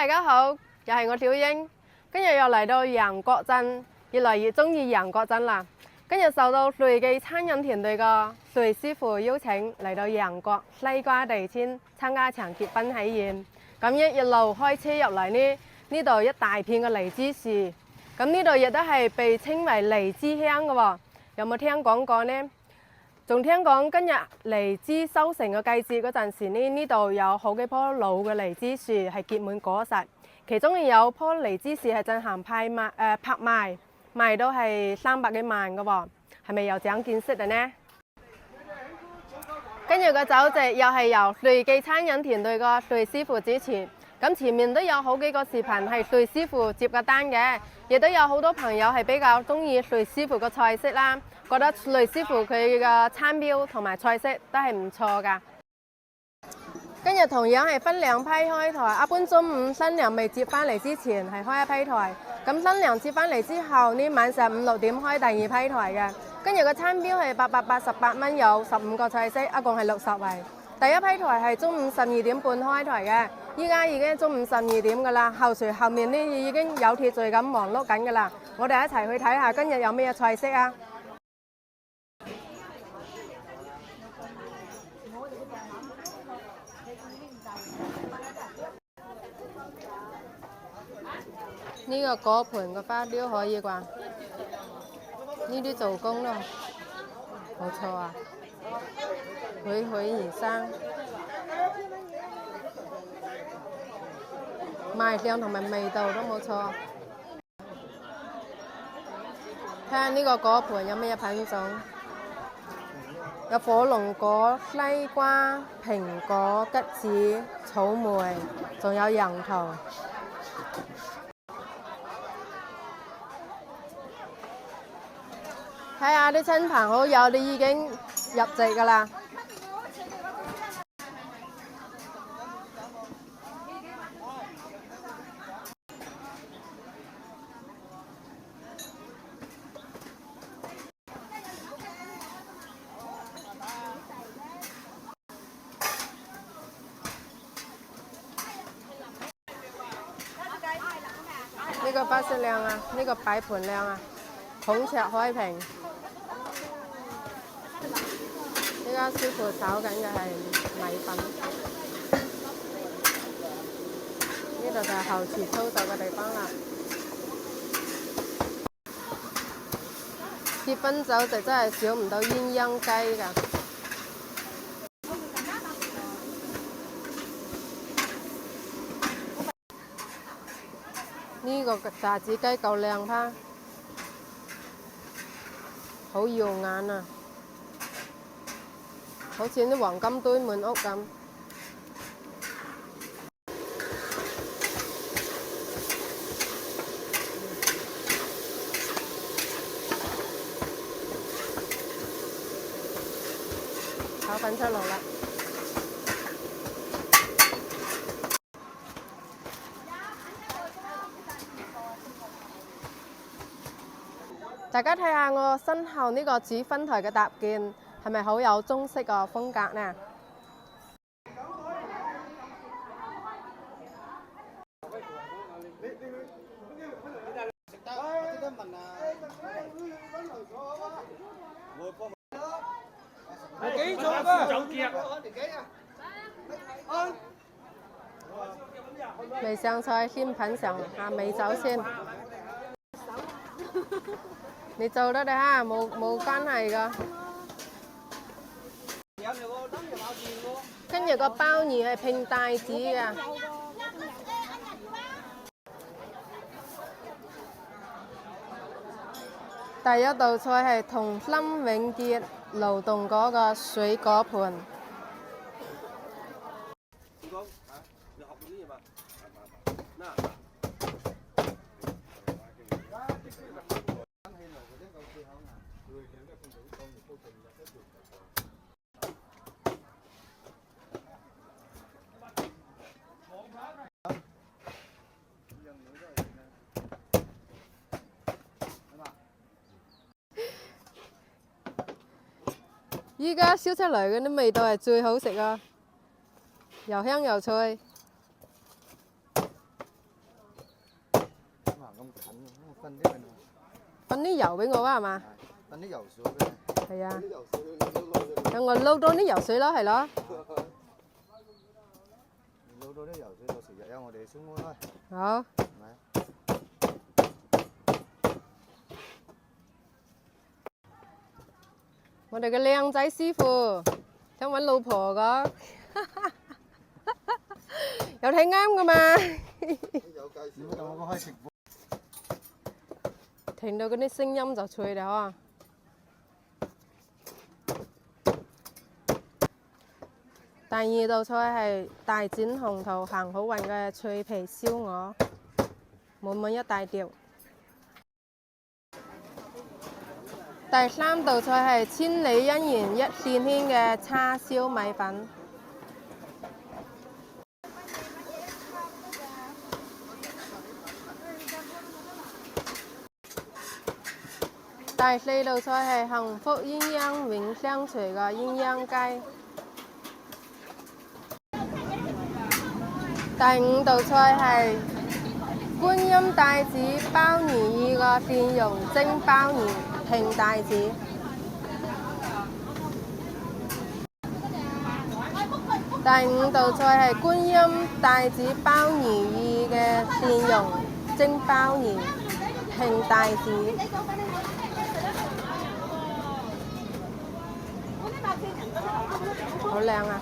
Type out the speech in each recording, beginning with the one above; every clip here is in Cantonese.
大家好，又係我小英。今日又嚟到楊國鎮，越嚟越中意楊國鎮啦。今日受到瑞記餐飲團隊嘅瑞師傅邀請嚟到楊國西瓜地村參加場結婚喜宴。咁一路開車入嚟呢度一大片嘅荔枝樹。咁呢度亦都係被稱為荔枝鄉嘅喎。有冇聽講過呢？仲聽講今日荔枝收成嘅季節嗰陣時呢度有好幾棵老嘅荔枝樹係結滿果實，其中有棵荔枝樹係進行拍賣，賣到係300幾萬嘅喎，係咪有長見識嘅呢？跟住個酒席又係由瑞記餐飲團隊個瑞師傅主持，咁前面都有好幾個視頻係瑞師傅接個單嘅，亦都有好多朋友係比較中意瑞師傅個菜式啦。覺得雷師傅佢嘅餐標同埋菜式都係唔錯㗎。今日同樣係分兩批開台，一般中午新娘未接翻嚟之前係開一批台，咁新娘接翻嚟之後呢，晚上5、6點開第二批台嘅。今日嘅餐標係888蚊，有15個菜式，一共係60圍。第一批台係中午12點半開台嘅，依家已經中午12點㗎啦，後面呢已經有秩序咁忙碌緊㗎啦。我哋一齊去睇下今日有咩菜式啊！呢個果盤嘅花雕可以啩？呢啲做工咯，冇錯啊，栩栩如生，賣相同埋味道都冇錯。睇下呢個果盤有咩品種？有火龍果、西瓜、蘋果、桔子、草莓，仲有楊桃。睇下啲親朋好友，你已經入席㗎啦。呢個巴色靚啊，呢個擺盤靚啊，孔雀開屏。依家師傅炒緊嘅係米粉，呢度就係後廚操作嘅地方啦。結婚酒席真係少唔到鴛鴦雞㗎。呢個炸子雞夠靚啦，好耀眼啊！好似啲黃金堆滿屋咁。炒粉出爐啦！大家睇下我身後呢個主婚台嘅搭建，係咪好有中式嘅風格呢？未上菜先品嚐下美酒先。你做得啦，冇關係㗎。跟住個鮑魚係拼帶子㗎。第一道菜係同心永結勞動果個水果盤。依家燒出嚟嗰啲味道係最好食啊，又香又脆。分啲油俾我啊，係嘛？分啲油水俾你。係啊。等我撈多啲油水咯，係咯。撈多啲油水，到時日有我哋燒碗啦。好。係咪？我哋嘅靚仔師傅想揾老婆㗎，有睇啱㗎嘛？有介紹到我開直播。聽到嗰啲聲音就脆啦嗬。第二道菜係大展鴻圖行好運嘅脆皮燒鵝，滿滿一大碟。第三道菜係千里姻緣一線牽嘅叉燒米粉。第四道菜係幸福鴛鴦永相隨嘅鴛鴦雞。第五道菜係觀音帶子鮑魚意嘅蒜蓉蒸鮑魚拼帶子。第五道菜係觀音帶子鮑魚意嘅蒜蓉蒸鮑魚拼帶子。好靚啊！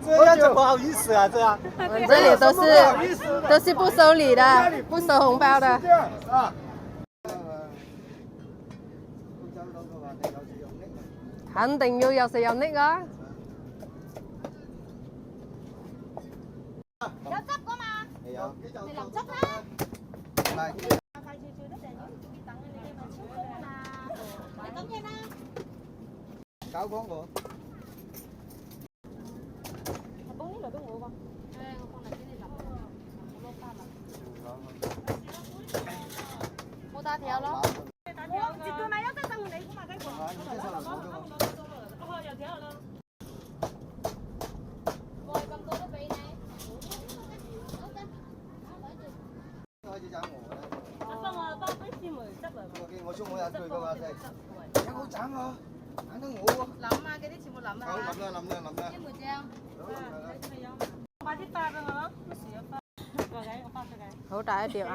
這樣就不好意思啊，這樣。我們這裡都是不收禮的，不收紅包的。肯定要有食有拎啊！有汁噶嘛？有。你淋汁啦。唔係。快脆脆得滯，要等你哋咪超風啊嘛！你咁嘢啦。搞廣告。幫呢嚟俾我喎。我放嚟俾你淋。我攞翻啦。冇打條咯。我絕對買優質生活你估嘛？雞飯。有條啦。我咁多都俾你。開始斬我啦！幫我包啲酸梅汁嚟。我中我有句嘅話真係，有好斬我，揀得我喎。諗啊，嗰啲全部諗啊。好諗啦諗啦諗啦。啲梅醬。買啲花俾我咯，乜事有花？我包出嚟。好大一碟啊！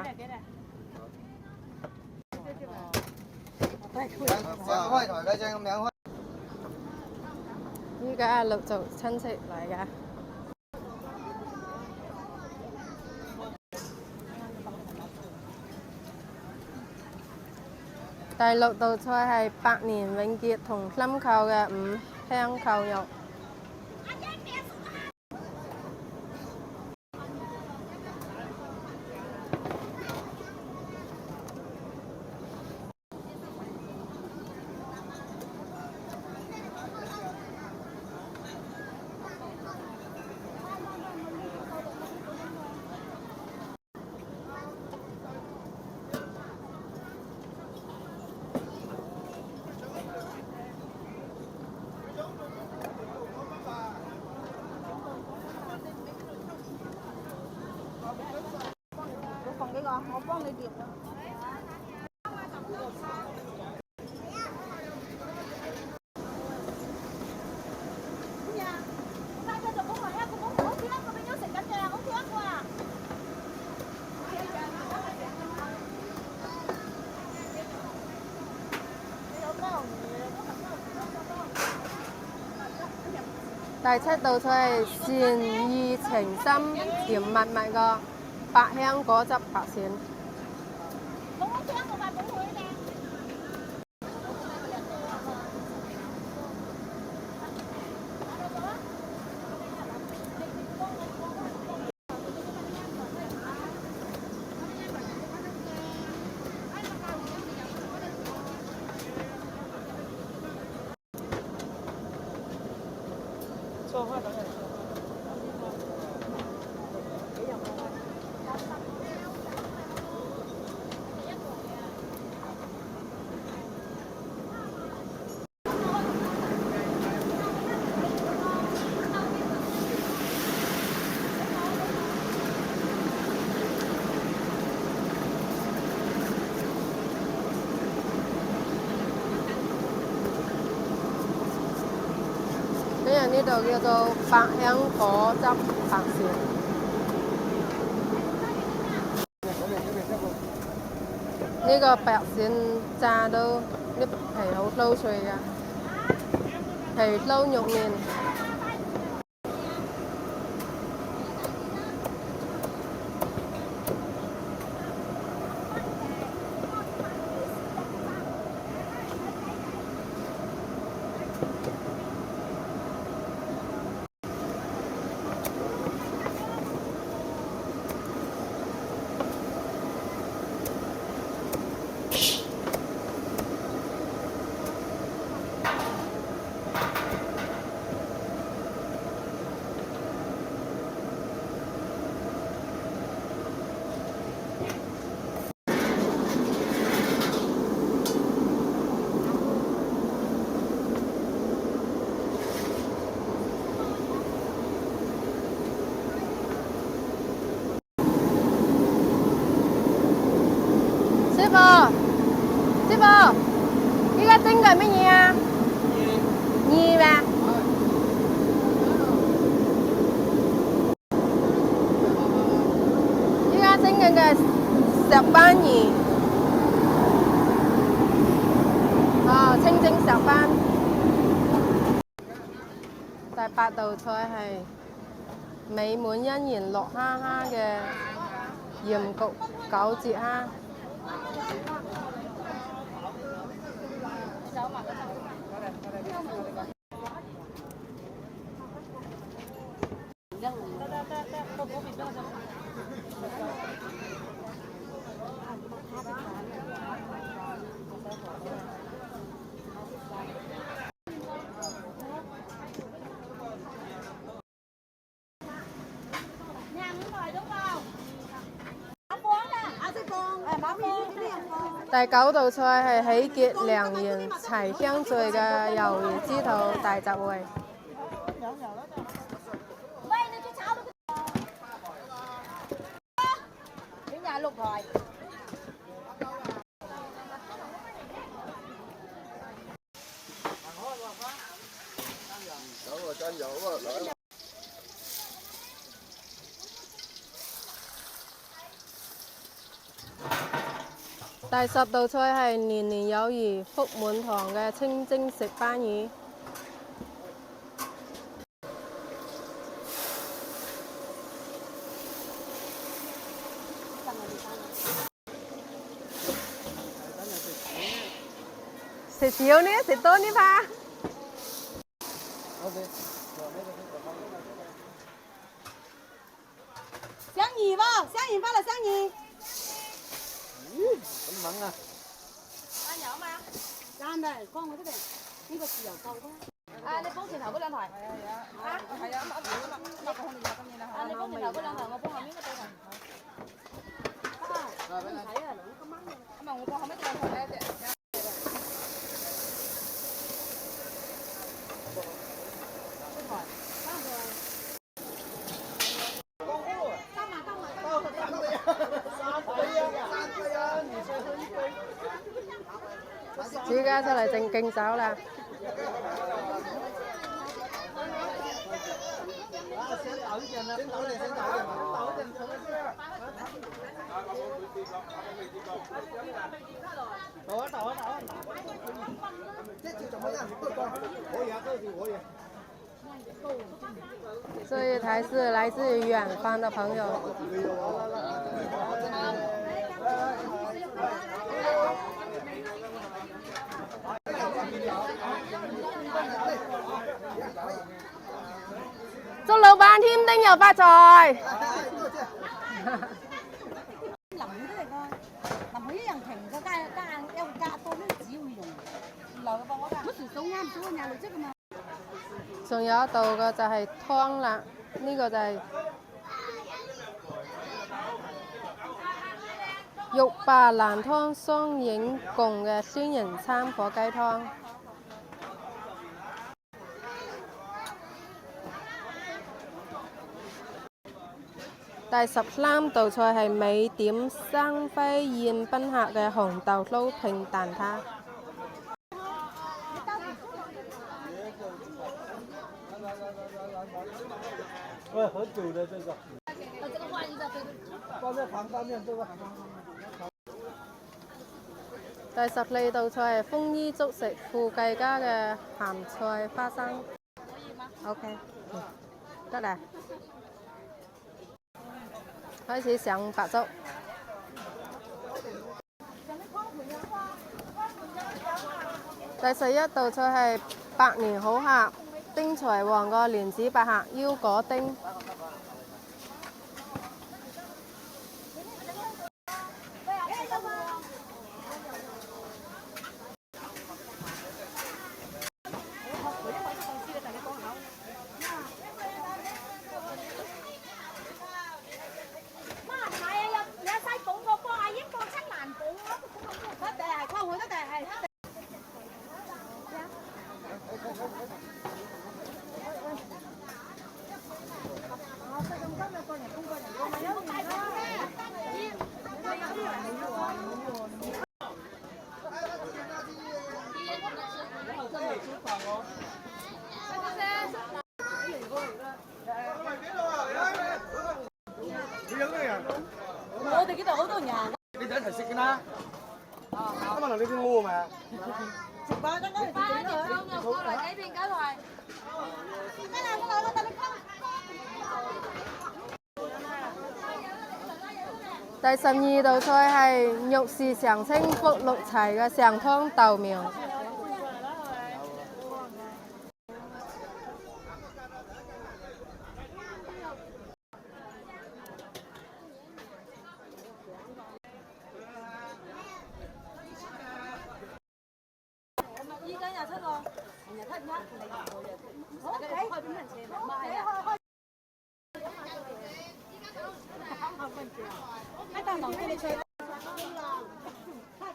開台雞精咁樣開。依家陸續親戚嚟㗎。第六道菜係百年永結同心扣嘅五香扣肉。放幾個？我幫你碟啊！咩啊？帶佢做工嚟啊！個工好似一個俾咗食緊嘅，好似一個啊！第七道菜係善意情深甜蜜蜜嘅百香果汁白鱔。呢度叫做百香果汁白鱔。呢個白鱔炸到啲皮好酥脆㗎，皮撈肉麵。師傅，依家蒸嘅係乜嘢啊？魚咩？依家蒸緊嘅石斑魚，清蒸石斑。第8道菜係美滿欣然樂哈哈嘅鹽焗九節蝦。第9道菜係喜結良緣齊香聚嘅魷魚枝肚大雜燴。第10道菜係年年有餘福滿堂嘅清蒸石斑魚。食少呢，食多呢吧。香魚喎，香魚翻嚟香魚。咁猛啊！間有嘛？間嘅，幫我啲嚟，呢個豉油夠啦。你幫前頭嗰兩台。係啊，你幫前頭嗰兩台，我幫後面嗰兩台。唔使啊，今晚。咁啊，我幫後尾嗰兩台咧，而家出嚟正敬酒啦。这一台是来自远方的朋友。祝老闆添丁又發財。淋嗰啲嚟㗎，淋佢一樣平嘅，加一加多啲紙會用。來嘅幫我㗎。嗰時數啱數廿六隻㗎嘛。仲有一道嘅就係湯啦，呢個就係肉白蘭湯雙影共嘅酸仁參火雞湯。第13道菜係美點生輝宴賓客嘅紅豆撈拼蛋撻。很久的这个。放在旁上面这个。第12道菜係豐衣足食富計家嘅鹹菜花生。OK， 得啦。開始上白粥。第11道菜係百年好客丁財王個蓮子百合腰果丁。我哋呢度好多人。你哋一齊食㗎啦。今日你邊屙咪？食飽得啦，快啲過來幾片雞腿。得啦，得你溝。第12道菜係玉樹常青福祿齊嘅上湯豆苗。依家27個，人7唔1，好，開邊人車咪係啊。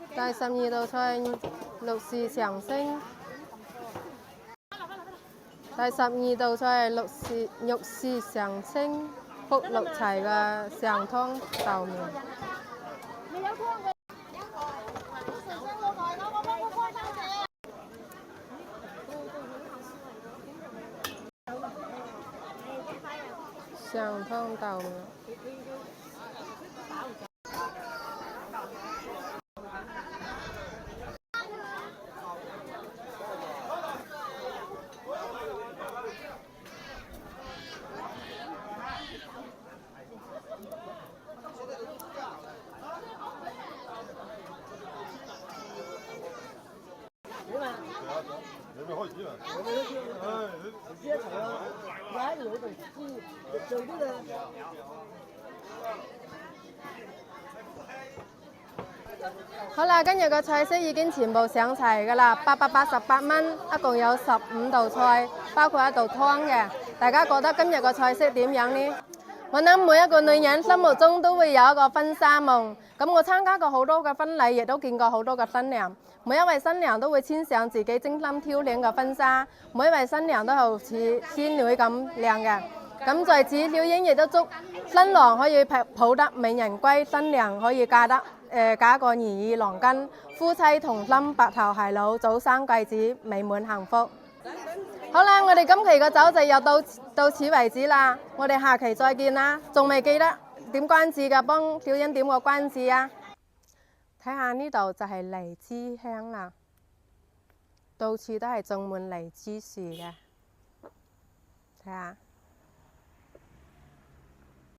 第12道菜綠樹常青。第12道菜係玉樹常青福祿齊嘅上湯豆苗。上湯豆苗。你咪開始啦！一齊啊！我喺度做啲嘅。好啦，今日嘅菜式已經全部上齊㗎啦，888蚊，一共有15道菜，包括一道湯嘅。大家覺得今日嘅菜式點樣呢？我諗每一個女人心目中都會有一個婚紗夢。咁我參加過好多嘅婚禮，亦都見過好多嘅新娘。每一位新娘都會穿上自己精心挑選嘅婚紗，每一位新娘都好似仙女咁靚嘅。咁在此，小英亦都祝新郎可以抱得美人歸，新娘可以嫁個如意郎君，夫妻同心，白頭偕老，早生貴子，美滿幸福。好啦，我哋今期嘅酒席又到此為止啦，我哋下期再見啦。仲未記得點關注㗎，幫小英點個關注啊！睇下呢度就係荔枝香啦，到處都係種滿荔枝樹嘅，睇下。